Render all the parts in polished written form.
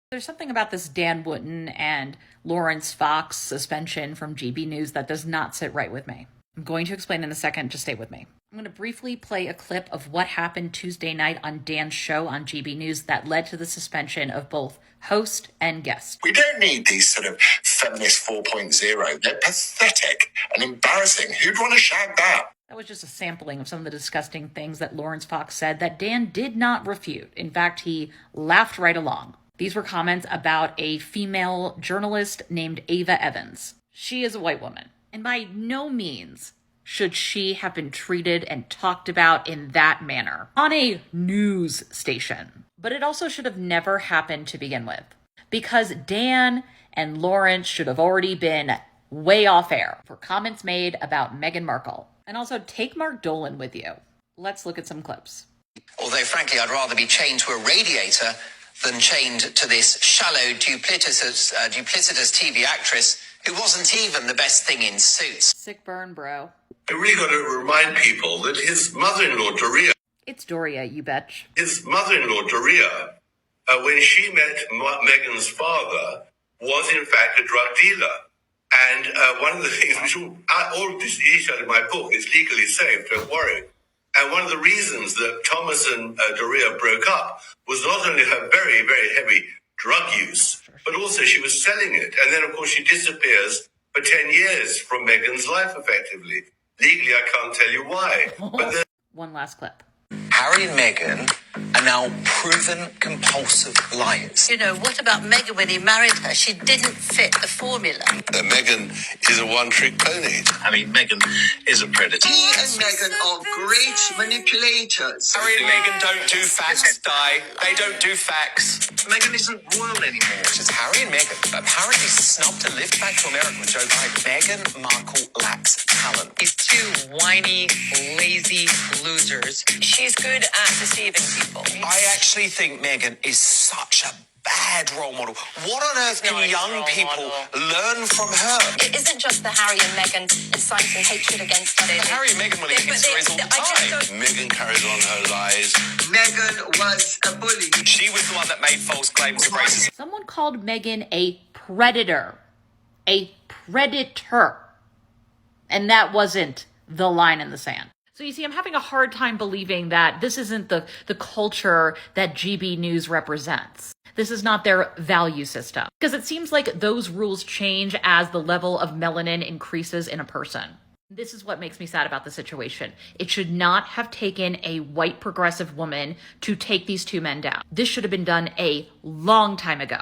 There's something about this Dan Wootton and Laurence Fox suspension from GB News that does not sit right with me. I'm going to explain in a second, just stay with me. I'm going to briefly play a clip of what happened Tuesday night on Dan's show on GB News that led to the suspension of both host and guest. We don't need these sort of feminist 4.0. They're pathetic and embarrassing. Who'd want to shag that? That was just a sampling of some of the disgusting things that Laurence Fox said that Dan did not refute. In fact, he laughed right along. These were comments about a female journalist named Ava Evans. She is a white woman, and by no means should she have been treated and talked about in that manner on a news station. But it also should have never happened to begin with, because Dan and Laurence should have already been way off air for comments made about Meghan Markle. And also take Mark Dolan with you. Let's look at some clips. Although, frankly, I'd rather be chained to a radiator than chained to this shallow, duplicitous TV actress who wasn't even the best thing in Suits. Sick burn, bro. I really got to remind people that his mother-in-law, Doria... It's Doria, you betch. His mother-in-law, Doria, when she met Meghan's father, was in fact a drug dealer. And one of the things, which all of this detailed in my book, is legally safe, don't worry. And one of the reasons that Thomas and Doria broke up was not only her very, very heavy drug use, but also she was selling it. And then, of course, she disappears for 10 years from Meghan's life, effectively. Legally, I can't tell you why. But then... One last clip. Harry and Meghan are now proven compulsive liars. You know, what about Meghan when he married her? She didn't fit the formula. Meghan is a one-trick pony. I mean, Meghan is a predator. He and Meghan are great manipulators. Harry and Meghan don't do facts, Di. They don't do facts. Meghan isn't royal anymore. It's just Harry and Meghan apparently snubbed a lift back to America with Joe Biden. Meghan Markle lacks talent. These two whiny, lazy losers. She's good at deceiving people. I actually think Meghan is such a bad role model. What on earth can young people learn from her? It isn't just the Harry and Meghan inciting hatred against others. Harry and Meghan will get stories all the time. Meghan carries on her lies. Meghan was a bully. She was the one that made false claims of racism. Someone called Meghan a predator. A predator. And that wasn't the line in the sand. So you see, I'm having a hard time believing that this isn't the culture that GB News represents. This is not their value system. Because it seems like those rules change as the level of melanin increases in a person. This is what makes me sad about the situation. It should not have taken a white progressive woman to take these two men down. This should have been done a long time ago.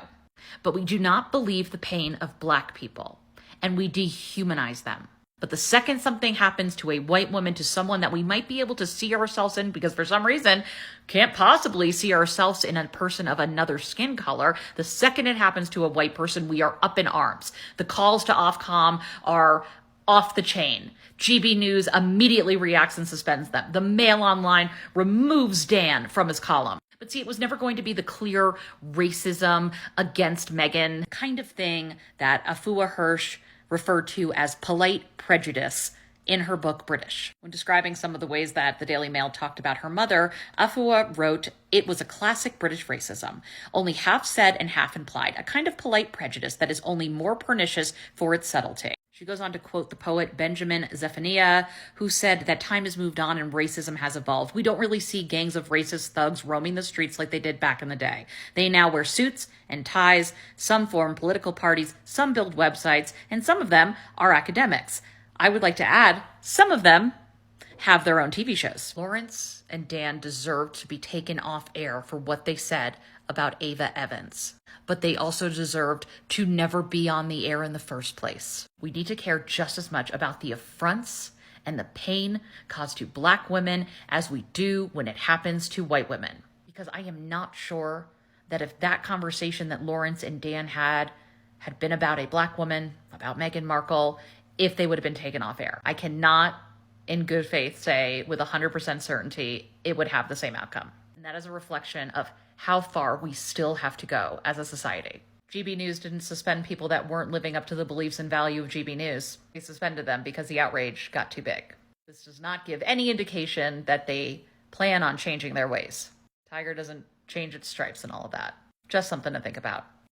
But we do not believe the pain of Black people, and we dehumanize them. But the second something happens to a white woman, to someone that we might be able to see ourselves in, because for some reason can't possibly see ourselves in a person of another skin color, the second it happens to a white person, we are up in arms. The calls to Ofcom are off the chain. GB News immediately reacts and suspends them. The Mail Online removes Dan from his column. But see, it was never going to be the clear racism against Meghan kind of thing that Afua Hirsch referred to as polite prejudice in her book British. When describing some of the ways that the Daily Mail talked about her mother, Afua wrote, "It was a classic British racism, only half said and half implied, a kind of polite prejudice that is only more pernicious for its subtlety." She goes on to quote the poet Benjamin Zephaniah, who said that time has moved on and racism has evolved. We don't really see gangs of racist thugs roaming the streets like they did back in the day. They now wear suits and ties, some form political parties, some build websites, and some of them are academics. I would like to add, some of them have their own TV shows. Laurence and Dan deserved to be taken off air for what they said about Ava Evans, but they also deserved to never be on the air in the first place. We need to care just as much about the affronts and the pain caused to Black women as we do when it happens to white women. Because I am not sure that if that conversation that Laurence and Dan had been about a Black woman, about Meghan Markle, if they would have been taken off air. I cannot, in good faith, say with 100% certainty it would have the same outcome. And that is a reflection of how far we still have to go as a society. GB News didn't suspend people that weren't living up to the beliefs and value of GB News. They suspended them because the outrage got too big. This does not give any indication that they plan on changing their ways. Tiger doesn't change its stripes and all of that. Just something to think about.